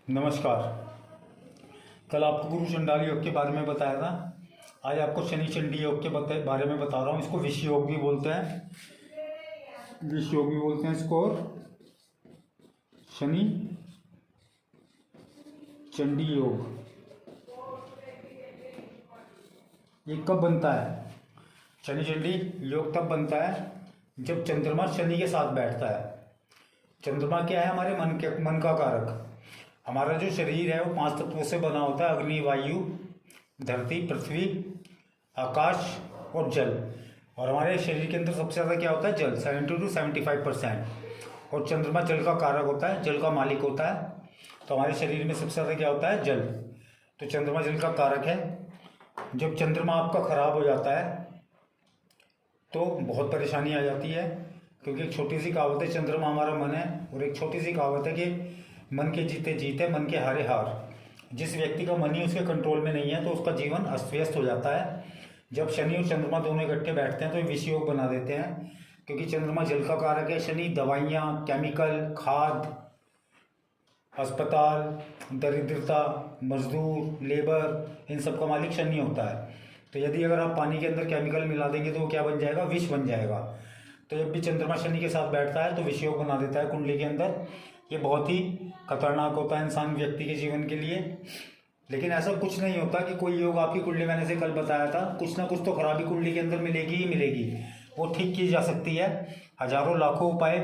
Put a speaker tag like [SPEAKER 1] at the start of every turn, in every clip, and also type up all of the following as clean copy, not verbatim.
[SPEAKER 1] नमस्कार। कल आपको गुरु चंडाल योग के बारे में बताया था। आज आपको शनि चंडी योग के बारे में बता रहा हूँ। इसको विष योग भी बोलते हैं, विष योग भी बोलते हैं इसको, और शनि चंडी योग। ये कब बनता है? शनि चंडी योग तब बनता है जब चंद्रमा शनि के साथ बैठता है। चंद्रमा क्या है? हमारे मन का कारक। हमारा जो शरीर है वो 5 तत्वों से बना होता है: अग्नि, वायु, धरती, पृथ्वी, आकाश और जल। और हमारे शरीर के अंदर सबसे ज़्यादा क्या होता है? जल, 70 to 75%। और चंद्रमा जल का कारक होता है, जल का मालिक होता है। तो हमारे शरीर में सबसे ज़्यादा क्या होता है? जल। तो चंद्रमा जल का कारक है। जब चंद्रमा आपका खराब हो जाता है तो बहुत परेशानी आ जाती है, क्योंकि एक छोटी सी कहावत है, चंद्रमा हमारा मन है, और एक छोटी सी कहावत है कि मन के जीते जीते मन के हारे हार। जिस व्यक्ति का मन ही उसके कंट्रोल में नहीं है तो उसका जीवन अस्त व्यस्त हो जाता है। जब शनि और चंद्रमा दोनों इकट्ठे बैठते हैं तो विष योग बना देते हैं, क्योंकि चंद्रमा जल का कारक है। शनि दवाइयाँ, केमिकल, खाद, अस्पताल, दरिद्रता, मजदूर, लेबर, इन सब का मालिक शनि होता है। तो यदि अगर आप पानी के अंदर केमिकल मिला देंगे तो वो क्या बन जाएगा? विष बन जाएगा। तो जब भी चंद्रमा शनि के साथ बैठता है तो विष योग बना देता है कुंडली के अंदर। ये बहुत ही खतरनाक होता है इंसान व्यक्ति के जीवन के लिए। लेकिन ऐसा कुछ नहीं होता कि कोई योग आपकी कुंडली, मैंने से कल बताया था, कुछ ना कुछ तो खराबी कुंडली के अंदर मिलेगी ही मिलेगी। वो ठीक की जा सकती है। हजारों लाखों उपाय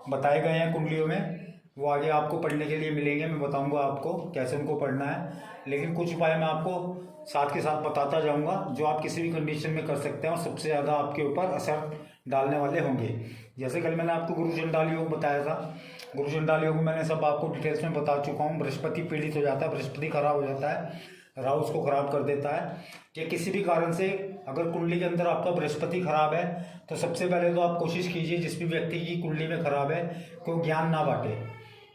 [SPEAKER 1] बताए गए हैं कुंडलियों में, वो आगे आपको पढ़ने के लिए मिलेंगे। मैं बताऊंगा आपको कैसे उनको पढ़ना है। लेकिन कुछ उपाय मैं आपको साथ के साथ बताता जाऊंगा जो आप किसी भी कंडीशन में कर सकते हैं और सबसे ज़्यादा आपके ऊपर असर डालने वाले होंगे। जैसे कल मैंने आपको गुरु चंडाल योग बताया था। गुरु चंडाल योग में मैंने सब आपको डिटेल्स में बता चुका हूँ। बृहस्पति पीड़ित हो जाता है, बृहस्पति खराब हो जाता है, राहु उसको खराब कर देता है। कि किसी भी कारण से अगर कुंडली के अंदर आपका बृहस्पति खराब है तो सबसे पहले तो आप कोशिश कीजिए, जिस भी व्यक्ति की कुंडली में खराब है, को ज्ञान ना बांटे,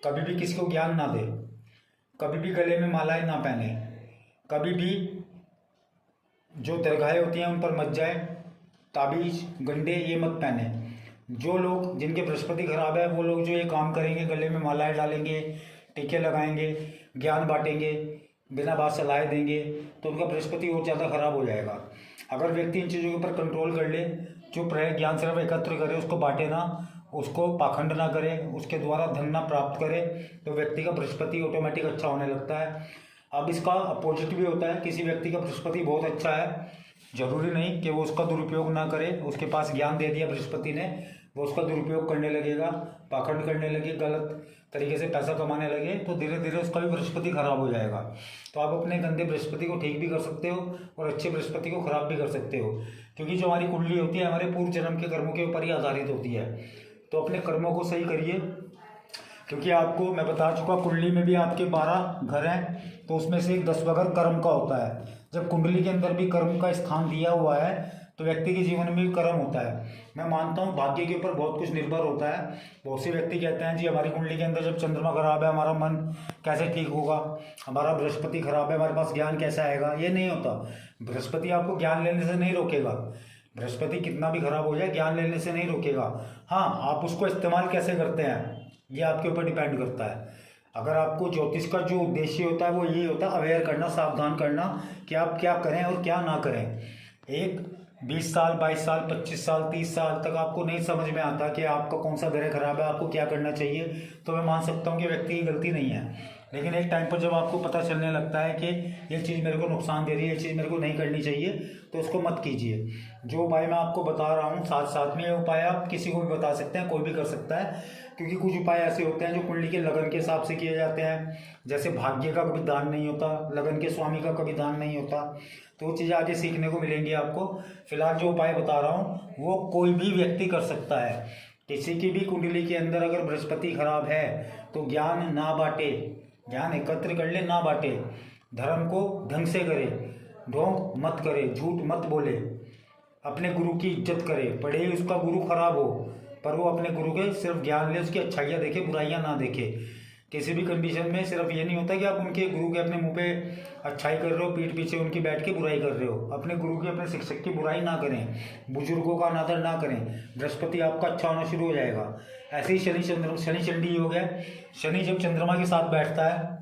[SPEAKER 1] कभी भी किसी को ज्ञान ना दे, कभी भी गले में मालाएं ना पहने, कभी भी जो दरगाहें होती हैं उन पर मत जाए, ताबीज, गंडे ये मत पहने। जो लोग जिनके बृहस्पति खराब है वो लोग जो ये काम करेंगे, गले में मालाएं डालेंगे, टीके लगाएंगे, ज्ञान बांटेंगे, बिना बात सलाह देंगे, तो उनका बृहस्पति और ज़्यादा खराब हो जाएगा। अगर व्यक्ति इन चीज़ों के ऊपर कंट्रोल कर ले, चुप रहे, ज्ञान सिर्फ एकत्र करे, उसको बांटे ना, उसको पाखंड ना करे, उसके द्वारा धन ना प्राप्त करे, तो व्यक्ति का बृहस्पति ऑटोमेटिक अच्छा होने लगता है। अब इसका अपोजिट भी होता है। किसी व्यक्ति का बृहस्पति बहुत अच्छा है, जरूरी नहीं कि वो उसका दुरुपयोग ना करे। उसके पास ज्ञान दे दिया बृहस्पति ने, वो उसका दुरुपयोग करने लगेगा, पाखंड करने लगे, गलत तरीके से पैसा कमाने लगे, तो धीरे धीरे उसका भी बृहस्पति खराब हो जाएगा। तो आप अपने गंदे बृहस्पति को ठीक भी कर सकते हो और अच्छे बृहस्पति को खराब भी कर सकते हो, क्योंकि जो हमारी कुंडली होती है हमारे पूर्व जन्म के कर्मों के ऊपर ही आधारित होती है। तो अपने कर्मों को सही करिए, क्योंकि आपको मैं बता चुका, कुंडली में भी आपके 12 घर हैं, तो उसमें से एक 10वां घर कर्म का होता है। जब कुंडली के अंदर भी कर्म का स्थान दिया हुआ है तो व्यक्ति के जीवन में भी कर्म होता है। मैं मानता हूँ भाग्य के ऊपर बहुत कुछ निर्भर होता है। बहुत से व्यक्ति कहते हैं जी हमारी कुंडली के अंदर जब चंद्रमा खराब है हमारा मन कैसे ठीक होगा, हमारा बृहस्पति खराब है हमारे पास ज्ञान कैसे आएगा। ये नहीं होता। बृहस्पति आपको ज्ञान लेने से नहीं रोकेगा। बृहस्पति कितना भी खराब हो जाए ज्ञान लेने से नहीं रोकेगा। हाँ, आप उसको इस्तेमाल कैसे करते हैं ये आपके ऊपर डिपेंड करता है। अगर आपको ज्योतिष का जो उद्देश्य होता है वो यही होता है, अवेयर करना, सावधान करना कि आप क्या करें और क्या ना करें। एक 20 साल, 22 साल, 25 साल, 30 साल तक आपको नहीं समझ में आता कि आपका कौन सा ग्रह खराब है, आपको क्या करना चाहिए, तो मैं मान सकता हूँ कि व्यक्ति की गलती नहीं है। लेकिन एक टाइम पर जब आपको पता चलने लगता है कि ये चीज़ मेरे को नुकसान दे रही है, ये चीज़ मेरे को नहीं करनी चाहिए, तो उसको मत कीजिए। जो उपाय मैं आपको बता रहा हूँ साथ साथ में, ये उपाय आप किसी को भी बता सकते हैं, कोई भी कर सकता है, क्योंकि कुछ उपाय ऐसे होते हैं जो कुंडली के लगन के हिसाब से किए जाते हैं। जैसे भाग्य का कभी दान नहीं होता, लगन के स्वामी का कभी दान नहीं होता, तो वो चीज़ें आगे सीखने को मिलेंगी आपको। फिलहाल जो उपाय बता रहा हूँ वो कोई भी व्यक्ति कर सकता है। किसी की भी कुंडली के अंदर अगर बृहस्पति खराब है तो ज्ञान ना बांटे, ज्ञान एकत्र कर ले, ना बांटे, धर्म को ढंग से करे, ढोंग मत करे, झूठ मत बोले, अपने गुरु की इज्जत करे। पढ़े उसका गुरु खराब हो पर वो अपने गुरु के सिर्फ ज्ञान ले, उसकी अच्छाइयाँ देखे, बुराइयाँ ना देखे। किसी भी कंडीशन में सिर्फ ये नहीं होता कि आप उनके गुरु के अपने मुंह पे अच्छाई कर रहे हो, पीठ पीछे उनकी बैठ के बुराई कर रहे हो। अपने गुरु की, अपने शिक्षक की बुराई ना करें, बुजुर्गों का अनादर ना करें, बृहस्पति आपका अच्छा होना शुरू हो जाएगा। ऐसे ही शनि चंडी योग है। शनि जब चंद्रमा के साथ बैठता है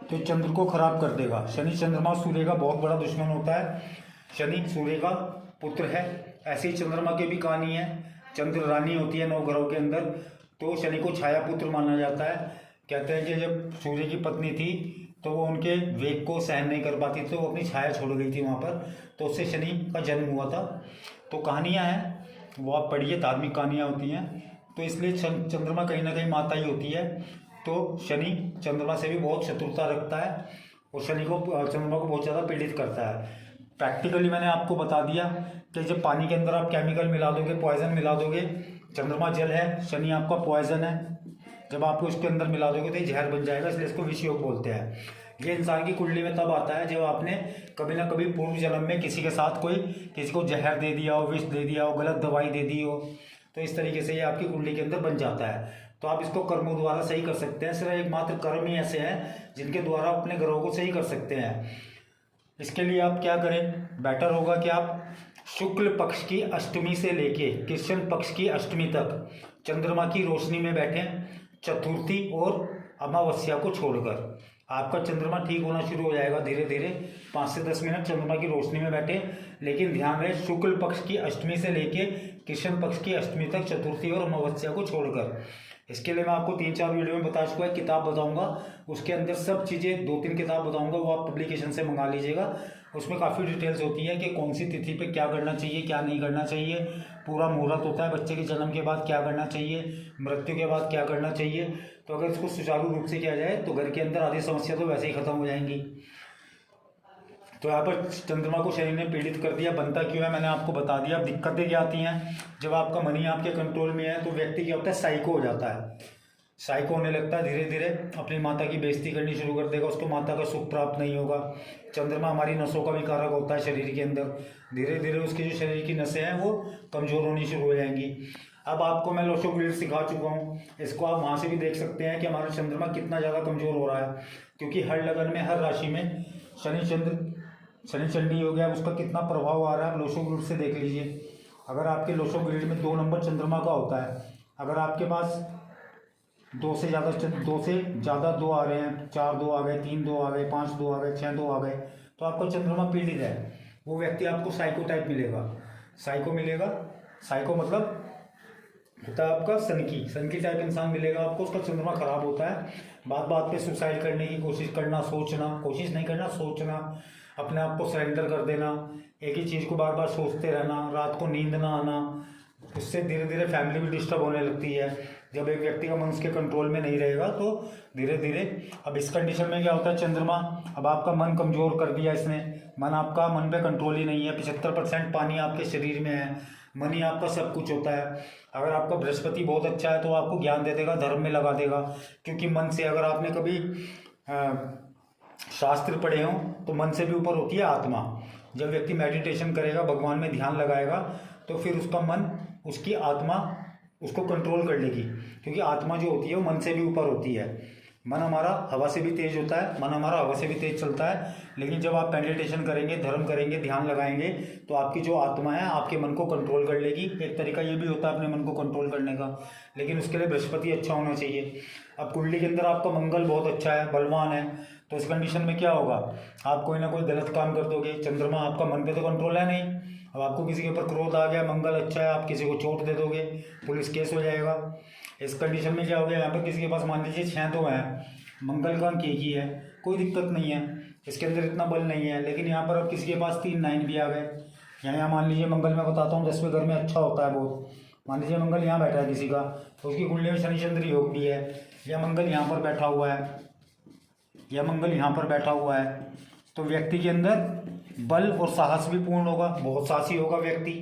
[SPEAKER 1] तो चंद्र को खराब कर देगा। शनि चंद्रमा सूर्य का बहुत बड़ा दुश्मन होता है। शनि सूर्य का पुत्र है। ऐसे ही चंद्रमा की भी कहानी है। चंद्र रानी होती है 9 ग्रहों के अंदर, तो शनि को छाया पुत्र माना जाता है। कहते हैं कि जब सूर्य की पत्नी थी तो वो उनके वेग को सहन नहीं कर पाती, तो वो अपनी छाया छोड़ गई थी वहाँ पर, तो उससे शनि का जन्म हुआ था। तो कहानियाँ हैं, वो आप पढ़िए, धार्मिक कहानियाँ होती हैं। तो इसलिए चंद्रमा कहीं ना कहीं माता ही होती है। तो शनि चंद्रमा से भी बहुत शत्रुता रखता है और चंद्रमा को बहुत ज़्यादा पीड़ित करता है। प्रैक्टिकली मैंने आपको बता दिया कि जब पानी के अंदर आप केमिकल मिला दोगे, पॉइजन मिला दोगे, चंद्रमा जल है, शनि आपका पॉइजन है, जब आप उसके अंदर मिला दोगे तो ये जहर बन जाएगा, इसलिए इसको विष योग बोलते हैं। ये इंसान की कुंडली में तब आता है जब आपने कभी ना कभी पूर्व जन्म में किसी के साथ किसी को जहर दे दिया हो, विष दे दिया हो, गलत दवाई दे दी हो, तो इस तरीके से ये आपकी कुंडली के अंदर बन जाता है। तो आप इसको कर्मों द्वारा सही कर सकते हैं। सिर्फ एकमात्र कर्म ही ऐसे हैं जिनके द्वारा अपने ग्रहों को सही कर सकते हैं। इसके लिए आप क्या करें, बेटर होगा कि आप शुक्ल पक्ष की अष्टमी से लेके कृष्ण पक्ष की अष्टमी तक चंद्रमा की रोशनी में बैठें, चतुर्थी और अमावस्या को छोड़कर। आपका चंद्रमा ठीक होना शुरू हो जाएगा धीरे धीरे। 5 से 10 मिनट चंद्रमा की रोशनी में बैठे, लेकिन ध्यान रहे शुक्ल पक्ष की अष्टमी से लेके कृष्ण पक्ष की अष्टमी तक, चतुर्थी और अमावस्या को छोड़कर। इसके लिए मैं आपको 3-4 वीडियो में बता चुका है। किताब बताऊंगा, उसके अंदर सब चीज़ें 2-3 किताब बताऊंगा, वो आप पब्लिकेशन से मंगा लीजिएगा। उसमें काफ़ी डिटेल्स होती है कि कौन सी तिथि पे क्या करना चाहिए, क्या नहीं करना चाहिए। पूरा मुहूर्त होता है, बच्चे के जन्म के बाद क्या करना चाहिए, मृत्यु के बाद क्या करना चाहिए। तो अगर इसको सुचारू रूप से किया जाए तो घर के अंदर आधी समस्या तो वैसे ही खत्म हो जाएंगी। तो यहाँ पर चंद्रमा को शनि ने पीड़ित कर दिया। बनता क्यों है मैंने आपको बता दिया। अब दिक्कतें क्या आती हैं, जब आपका मनी आपके कंट्रोल में है तो व्यक्ति क्या होता है, साइको हो जाता है। साइको होने लगता है, धीरे धीरे अपनी माता की बेइज्जती करनी शुरू कर देगा, उसको माता का सुख प्राप्त नहीं होगा। चंद्रमा हमारी नसों का भी कारक होता है शरीर के अंदर। धीरे धीरे उसकी जो शरीर की नसें हैं वो कमज़ोर होनी शुरू हो जाएंगी। अब आपको मैं लोशोग्रिड सिखा चुका हूँ, इसको आप वहाँ से भी देख सकते हैं कि हमारा चंद्रमा कितना ज़्यादा कमज़ोर हो रहा है। क्योंकि हर लगन में, हर राशि में शनि चंडी हो गया, उसका कितना प्रभाव आ रहा है आप लोशोग्रिड से देख लीजिए। अगर आपके लोशोग्रिड में 2 नंबर चंद्रमा का होता है, अगर आपके पास 2 से ज़्यादा 2 आ रहे हैं, 4 2 आ गए, 3 2 आ गए, 5 2 आ गए, 6 2 आ गए, तो आपका चंद्रमा पीड़ित है। वो व्यक्ति आपको साइको टाइप मिलेगा। साइको मतलब होता है आपका सनकी टाइप इंसान मिलेगा आपको। उसका चंद्रमा खराब होता है। बात बात पे सुसाइड करने की कोशिश करना, कोशिश नहीं करना, सोचना, अपने आप को सरेंडर कर देना, एक ही चीज़ को बार बार सोचते रहना, रात को नींद ना आना। उससे धीरे धीरे फैमिली भी डिस्टर्ब होने लगती है। जब एक व्यक्ति का मन उसके कंट्रोल में नहीं रहेगा तो धीरे धीरे, अब इस कंडीशन में क्या होता है, चंद्रमा अब आपका मन कमज़ोर कर दिया इसने। मन पे कंट्रोल ही नहीं है। 75% पानी आपके शरीर में है। मन ही आपका सब कुछ होता है। अगर आपका बृहस्पति बहुत अच्छा है तो आपको ज्ञान दे देगा, धर्म में लगा देगा। क्योंकि मन से, अगर आपने कभी शास्त्र पढ़े हों तो मन से भी ऊपर होती है आत्मा। जब व्यक्ति मेडिटेशन करेगा, भगवान में ध्यान लगाएगा, तो फिर उसका मन, उसकी आत्मा उसको कंट्रोल कर लेगी। क्योंकि आत्मा जो होती है वो मन से भी ऊपर होती है। मन हमारा हवा से भी तेज होता है, मन हमारा हवा से भी तेज चलता है। लेकिन जब आप मेडिटेशन करेंगे, धर्म करेंगे, ध्यान लगाएंगे, तो आपकी जो आत्मा है आपके मन को कंट्रोल कर लेगी। एक तरीका ये भी होता है अपने मन को कंट्रोल करने का, लेकिन उसके लिए बृहस्पति अच्छा होना चाहिए। अब कुंडली के अंदर आपका मंगल बहुत अच्छा है, बलवान है, तो इस कंडीशन में क्या होगा, आप कोई ना कोई गलत काम कर दोगे। चंद्रमा आपका मन पे तो कंट्रोल है नहीं। अब आपको किसी के ऊपर क्रोध आ गया, मंगल अच्छा है, आप किसी को चोट दे दोगे, पुलिस केस हो जाएगा। इस कंडीशन में क्या हो गया, यहाँ पर किसी के पास मान लीजिए 6 तो है, मंगल का अंक एक ही है, कोई दिक्कत नहीं है, इसके अंदर इतना बल नहीं है। लेकिन यहाँ पर अब किसी के पास 3 9 भी आ गए। यहाँ मान लीजिए मंगल, मैं बताता हूँ 10वें घर में अच्छा होता है बहुत। मान लीजिए मंगल यहाँ बैठा है किसी का, तो उसकी कुंडली में शनि चंद्र योग भी है, या मंगल यहाँ पर बैठा हुआ है, या मंगल यहाँ पर बैठा हुआ है, तो व्यक्ति के अंदर बल और साहस भी पूर्ण होगा, बहुत साहसी होगा व्यक्ति।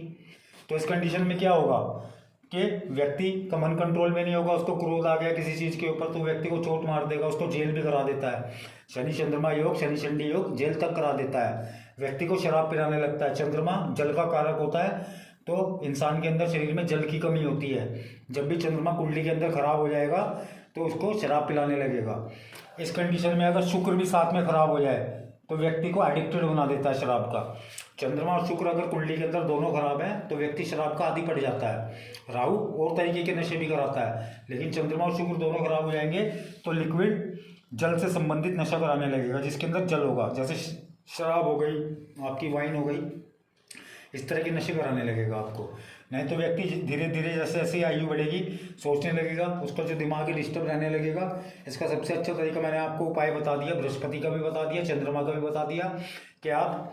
[SPEAKER 1] तो इस कंडीशन में क्या होगा कि व्यक्ति का मन कंट्रोल में नहीं होगा, उसको क्रोध आ गया किसी चीज़ के ऊपर तो व्यक्ति को चोट मार देगा, उसको जेल भी करा देता है। शनि चंद्रमा योग, शनि चंडी योग जेल तक करा देता है। व्यक्ति को शराब पिलाने लगता है। चंद्रमा जल का कारक होता है, तो इंसान के अंदर शरीर में जल की कमी होती है। जब भी चंद्रमा कुंडली के अंदर खराब हो जाएगा तो उसको शराब पिलाने लगेगा। इस कंडीशन में अगर शुक्र भी साथ में खराब हो जाए तो व्यक्ति को एडिक्टेड बना देता है शराब का। चंद्रमा और शुक्र अगर कुंडली के अंदर दोनों खराब हैं तो व्यक्ति शराब का आदी पड़ जाता है। राहु और तरीके के नशे भी कराता है, लेकिन चंद्रमा और शुक्र दोनों खराब हो जाएंगे तो लिक्विड जल से संबंधित नशा कराने लगेगा, जिसके अंदर जल होगा, जैसे शराब हो गई, आपकी वाइन हो गई, इस तरह के नशे कराने लगेगा आपको। नहीं तो व्यक्ति धीरे धीरे जैसे जैसे आयु बढ़ेगी सोचने लगेगा, उसका जो दिमाग है डिस्टर्ब रहने लगेगा। इसका सबसे अच्छा तरीका मैंने आपको उपाय बता दिया, बृहस्पति का भी बता दिया, चंद्रमा का भी बता दिया कि आप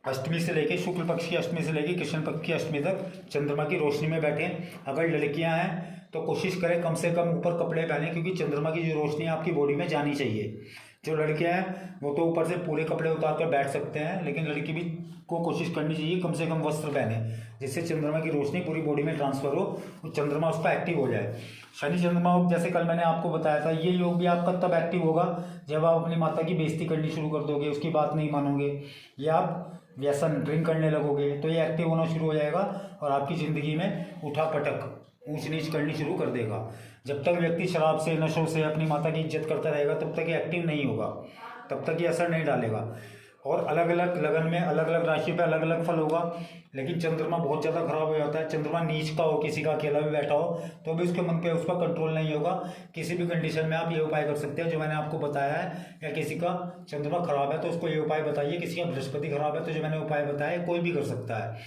[SPEAKER 1] अष्टमी से लेके शुक्ल पक्ष की अष्टमी से लेके कृष्ण पक्ष की अष्टमी तक चंद्रमा की रोशनी में बैठें। अगर लड़कियां हैं तो कोशिश करें कम से कम ऊपर कपड़े पहने, क्योंकि चंद्रमा की जो रोशनी आपकी बॉडी में जानी चाहिए। जो लड़कियां हैं वो तो ऊपर से पूरे कपड़े उतार कर बैठ सकते हैं, लेकिन लड़की भी को कोशिश करनी चाहिए कम से कम वस्त्र पहने, जिससे चंद्रमा की रोशनी पूरी बॉडी में ट्रांसफर हो और चंद्रमा उसका एक्टिव हो जाए। शनि चंद्रमा जैसे कल मैंने आपको बताया था, ये योग भी आपका तब एक्टिव होगा जब आप अपनी माता की बेइज्जती करनी शुरू कर दोगे, उसकी बात नहीं मानोगे या आप व्यसन ड्रिंक करने लगोगे, तो ये एक्टिव होना शुरू हो जाएगा और आपकी ज़िंदगी में उठा पटक ऊंच नीच करनी शुरू कर देगा। जब तक व्यक्ति शराब से नशों से अपनी माता की इज्जत करता रहेगा तब तक ये एक्टिव नहीं होगा, तब तक ये असर नहीं डालेगा। और अलग अलग लगन में अलग अलग राशि पे अलग अलग फल होगा। लेकिन चंद्रमा बहुत ज़्यादा खराब हो जाता है, चंद्रमा नीच का हो, किसी का अकेला भी बैठा हो तो भी उसके मन पे उस पर कंट्रोल नहीं होगा। किसी भी कंडीशन में आप ये उपाय कर सकते हैं जो मैंने आपको बताया है। या किसी का चंद्रमा खराब है तो उसको ये उपाय बताइए, किसी का बृहस्पति खराब है तो जो मैंने उपाय बताया कोई भी कर सकता है।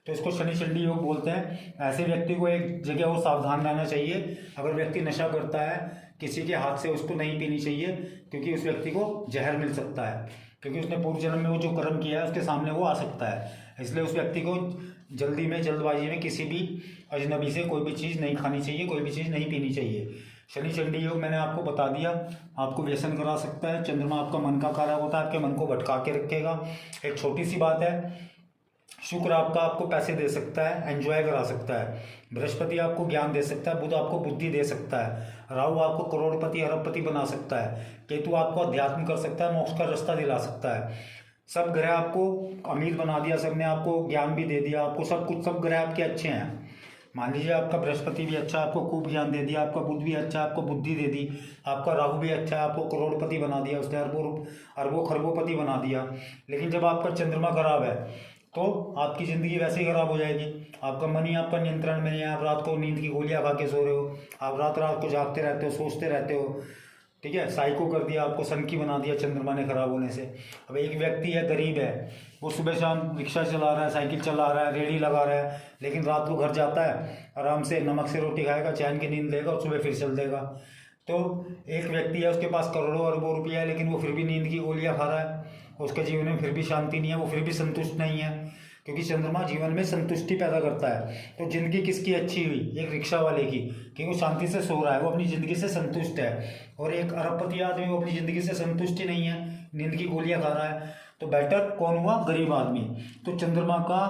[SPEAKER 1] तो इसको शनि चंडी योग बोलते हैं। ऐसे व्यक्ति को एक जगह और सावधान रहना चाहिए। अगर व्यक्ति नशा करता है किसी के हाथ से उसको नहीं पीनी चाहिए, क्योंकि उस व्यक्ति को जहर मिल सकता है, क्योंकि उसने पूर्व जन्म में वो जो कर्म किया है उसके सामने वो आ सकता है। इसलिए उस व्यक्ति को जल्दी में जल्दबाजी में किसी भी अजनबी से कोई भी चीज़ नहीं खानी चाहिए, कोई भी चीज़ नहीं पीनी चाहिए। शनि चंडी योग मैंने आपको बता दिया, आपको व्यसन करा सकता है। चंद्रमा आपका मन का कारक होता है, आपके मन को भटका के रखेगा। एक छोटी सी बात है, शुक्र आपको पैसे दे सकता है, एंजॉय करा सकता है। बृहस्पति आपको ज्ञान दे सकता है, बुध आपको बुद्धि दे सकता है, राहु आपको करोड़पति अरबपति बना सकता है, केतु आपको अध्यात्म कर सकता है, मोक्ष का रास्ता दिला सकता है। सब ग्रह आपको अमीर बना दिया, सबने आपको ज्ञान भी दे दिया, आपको सब कुछ, सब ग्रह आपके अच्छे हैं। मान लीजिए आपका बृहस्पति भी अच्छा, आपको खूब ज्ञान दे दिया, आपका बुध भी अच्छा, आपको बुद्धि दे दी, आपका राहु भी अच्छा, आपको करोड़पति बना दिया, उसने अरबों खरबोपति बना दिया। लेकिन जब आपका चंद्रमा खराब है तो आपकी ज़िंदगी वैसे ही खराब हो जाएगी। आपका मन ही आपका नियंत्रण में नहीं है, आप रात को नींद की गोलियां खा के सो रहे हो, आप रात रात को जागते रहते हो, सोचते रहते हो, ठीक है। साइको कर दिया आपको, सनकी बना दिया चंद्रमा ने खराब होने से। अब एक व्यक्ति है, गरीब है, वो सुबह शाम रिक्शा चला रहा है, साइकिल चला रहा है, रेडी लगा रहा है, लेकिन रात को घर जाता है, आराम से नमक से रोटी खाएगा, चैन की नींद लेगा और सुबह फिर चल देगा। तो एक व्यक्ति है, उसके पास करोड़ों अरबों रुपया है, लेकिन वो फिर भी नींद की गोलियां खा रहा है, उसके जीवन में फिर भी शांति नहीं है, वो फिर भी संतुष्ट नहीं है, क्योंकि चंद्रमा जीवन में संतुष्टि पैदा करता है। तो जिंदगी किसकी अच्छी हुई? एक रिक्शा वाले की, कि वो शांति से सो रहा है, वो अपनी ज़िंदगी से संतुष्ट है। और एक अरबपति आदमी, वो अपनी ज़िंदगी से संतुष्ट ही नहीं है, नींद की गोलियां खा रहा है। तो बेटर कौन हुआ? गरीब आदमी। तो चंद्रमा का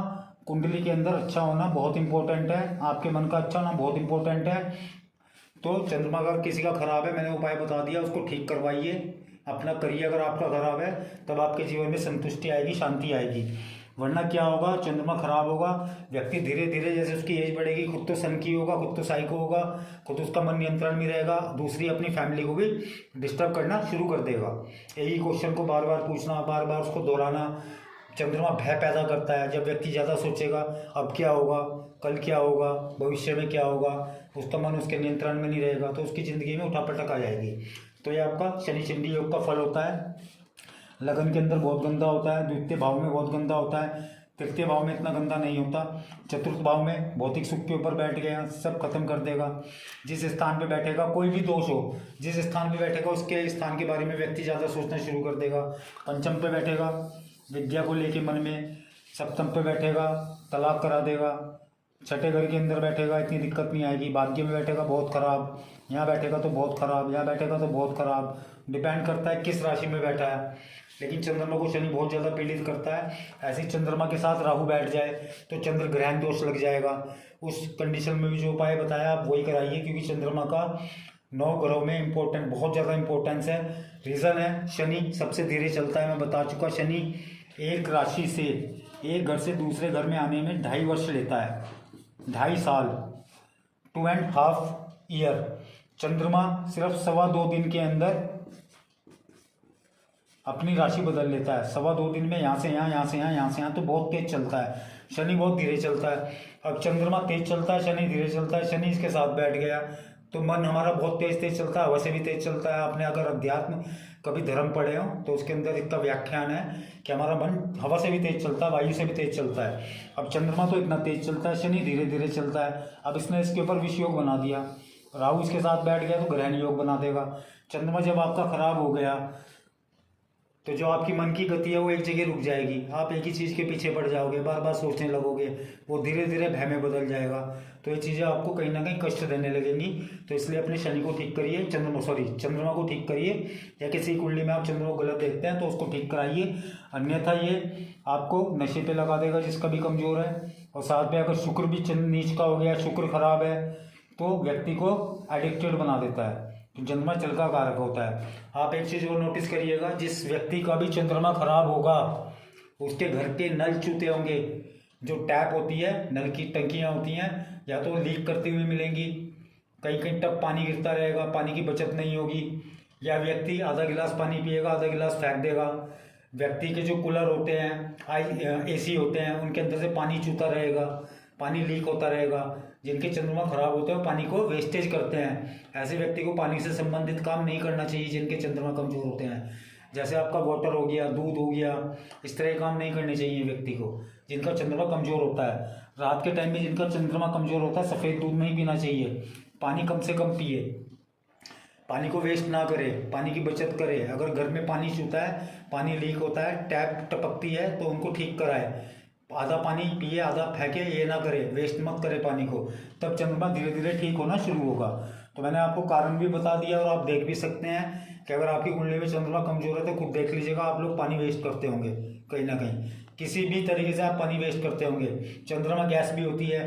[SPEAKER 1] कुंडली के अंदर अच्छा होना बहुत इंपॉर्टेंट है, आपके मन का अच्छा होना बहुत इंपॉर्टेंट है। तो चंद्रमा अगर किसी का खराब है, मैंने उपाय बता दिया, उसको ठीक करवाइए। अपना करिए, अगर आपका खराब है तब आपके जीवन में संतुष्टि आएगी, शांति आएगी। वरना क्या होगा? चंद्रमा खराब होगा, व्यक्ति धीरे धीरे जैसे उसकी एज बढ़ेगी खुद तो सनकी होगा, खुद तो साइको होगा, खुद उसका मन नियंत्रण में रहेगा, दूसरी अपनी फैमिली को भी डिस्टर्ब करना शुरू कर देगा। यही क्वेश्चन को बार बार पूछना, बार बार उसको दोहराना। चंद्रमा भय पैदा करता है। जब व्यक्ति ज़्यादा सोचेगा अब क्या होगा, कल क्या होगा, भविष्य में क्या होगा, उसका मन उसके नियंत्रण में नहीं रहेगा, तो उसकी ज़िंदगी में उठापटक आ जाएगी। तो ये आपका शनि चंडी योग का फल होता है। लगन के अंदर बहुत गंदा होता है, द्वितीय भाव में बहुत गंदा होता है, तृतीय भाव में इतना गंदा नहीं होता, चतुर्थ भाव में भौतिक सुख के ऊपर बैठ गया, सब खत्म कर देगा। जिस स्थान पे बैठेगा, कोई भी दोष हो, जिस स्थान पे बैठेगा उसके स्थान के बारे में व्यक्ति ज़्यादा सोचना शुरू कर देगा। पंचम पे बैठेगा विद्या को लेके मन में, सप्तम पे बैठेगा तलाक करा देगा, छठे घर के अंदर बैठेगा इतनी दिक्कत नहीं आएगी, भाग्य में बैठेगा बहुत खराब, यहाँ बैठेगा तो बहुत खराब, यहाँ बैठेगा तो बहुत खराब। डिपेंड करता है किस राशि में बैठा है। लेकिन चंद्रमा को शनि बहुत ज़्यादा पीड़ित करता है। ऐसे ही चंद्रमा के साथ राहु बैठ जाए तो चंद्र ग्रहण दोष लग जाएगा। उस कंडीशन में भी जो उपाय बताया आप वही कराइए, क्योंकि चंद्रमा का 9 ग्रहों में इम्पोर्टेंट, बहुत ज़्यादा इंपॉर्टेंस है। रीज़न है शनि सबसे धीरे चलता है, मैं बता चुका। शनि एक राशि से एक घर से दूसरे घर में आने में 2.5 वर्ष लेता है, 2.5 साल, 2.5 ईयर। चंद्रमा सिर्फ 2.25 दिन के अंदर अपनी राशि बदल लेता है। 2.25 दिन में यहाँ से यहाँ, यहाँ से यहाँ, यहाँ से यहाँ, तो बहुत तेज चलता है। शनि बहुत धीरे चलता है। अब चंद्रमा तेज चलता है, शनि धीरे चलता है। शनि इसके साथ बैठ गया तो मन हमारा बहुत तेज तेज चलता है, वैसे भी तेज चलता है। आपने अगर अध्यात्म कभी धर्म पढ़े हो तो उसके अंदर इसका व्याख्यान है कि हमारा मन हवा से भी तेज चलता है, वायु से भी तेज चलता है। अब चंद्रमा तो इतना तेज चलता है, शनि धीरे धीरे चलता है। अब इसने इसके ऊपर विष योग बना दिया, राहु इसके साथ बैठ गया तो ग्रहण योग बना देगा। चंद्रमा जब आपका खराब हो गया तो जो आपकी मन की गति है वो एक जगह रुक जाएगी। आप एक ही चीज़ के पीछे पड़ जाओगे, बार बार सोचने लगोगे, वो धीरे धीरे भय में बदल जाएगा। तो ये चीज़ें आपको कहीं ना कहीं कष्ट देने लगेंगी। तो इसलिए अपने शनि को ठीक करिए, चंद्रमा को ठीक करिए, या किसी कुंडली में आप चंद्रमा को गलत देखते हैं तो उसको ठीक कराइए। अन्यथा ये आपको नशे पे लगा देगा जिसका भी कमज़ोर है। और साथ में अगर शुक्र भी नीच का हो गया, शुक्र खराब है, तो व्यक्ति को एडिक्टेड बना देता है। चंद्रमा जल का कारक होता है। आप एक चीज़ को नोटिस करिएगा, जिस व्यक्ति का भी चंद्रमा खराब होगा उसके घर के नल चूते होंगे। जो टैप होती है, नल की टंकियाँ होती हैं, या तो लीक करती हुई मिलेंगी, कहीं कहीं टप पानी गिरता रहेगा, पानी की बचत नहीं होगी, या व्यक्ति आधा गिलास पानी पिएगा, आधा गिलास फेंक देगा। व्यक्ति के जो कूलर होते हैं, AC होते हैं, उनके अंदर से पानी चूता रहेगा, पानी लीक होता रहेगा। जिनके चंद्रमा खराब होते हैं पानी को वेस्टेज करते हैं। ऐसे व्यक्ति को पानी से संबंधित काम नहीं करना चाहिए जिनके चंद्रमा कमजोर होते हैं। जैसे आपका वाटर हो गया, दूध हो गया, इस तरह के काम नहीं करने चाहिए व्यक्ति को जिनका चंद्रमा कमजोर होता है। रात के टाइम में जिनका चंद्रमा कमजोर होता है सफ़ेद दूध नहीं पीना चाहिए। पानी कम से कम पिए, पानी को वेस्ट ना करे, पानी की बचत करे। अगर घर में पानी चूता है, पानी लीक होता है, टैप टपकती है, तो उनको ठीक कराए। आधा पानी पिए, आधा फेंके, ये ना करे, वेस्ट मत करे पानी को। तब चंद्रमा धीरे धीरे ठीक होना शुरू होगा। तो मैंने आपको कारण भी बता दिया, और आप देख भी सकते हैं कि अगर आपकी कुंडली में चंद्रमा कमजोर है तो खुद देख लीजिएगा, आप लोग पानी वेस्ट करते होंगे कहीं ना कहीं, किसी भी तरीके से आप पानी वेस्ट करते होंगे। चंद्रमा गैस भी होती है।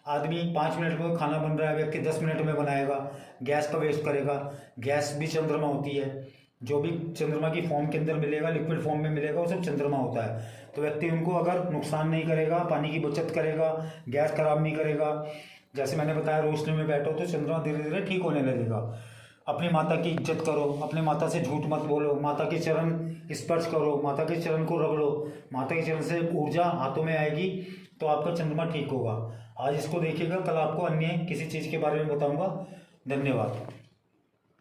[SPEAKER 1] आदमी 5 मिनट में खाना बन रहा है, व्यक्ति 10 मिनट में बनाएगा, गैस का वेस्ट करेगा। गैस भी चंद्रमा होती है। जो भी चंद्रमा की फॉर्म के अंदर मिलेगा, लिक्विड फॉर्म में मिलेगा, वो सब चंद्रमा होता है। तो व्यक्ति उनको अगर नुकसान नहीं करेगा, पानी की बचत करेगा, गैस खराब नहीं करेगा, जैसे मैंने बताया रोशनी में बैठो तो चंद्रमा धीरे धीरे ठीक होने लगेगा। अपनी माता की इज्जत करो, अपने माता से झूठ मत बोलो, माता के चरण स्पर्श करो, माता के चरण को रगड़ो, माता के चरण से ऊर्जा हाथों में आएगी तो आपका चंद्रमा ठीक होगा। आज इसको देखिएगा, कल आपको अन्य किसी चीज़ के बारे में बताऊंगा। धन्यवाद।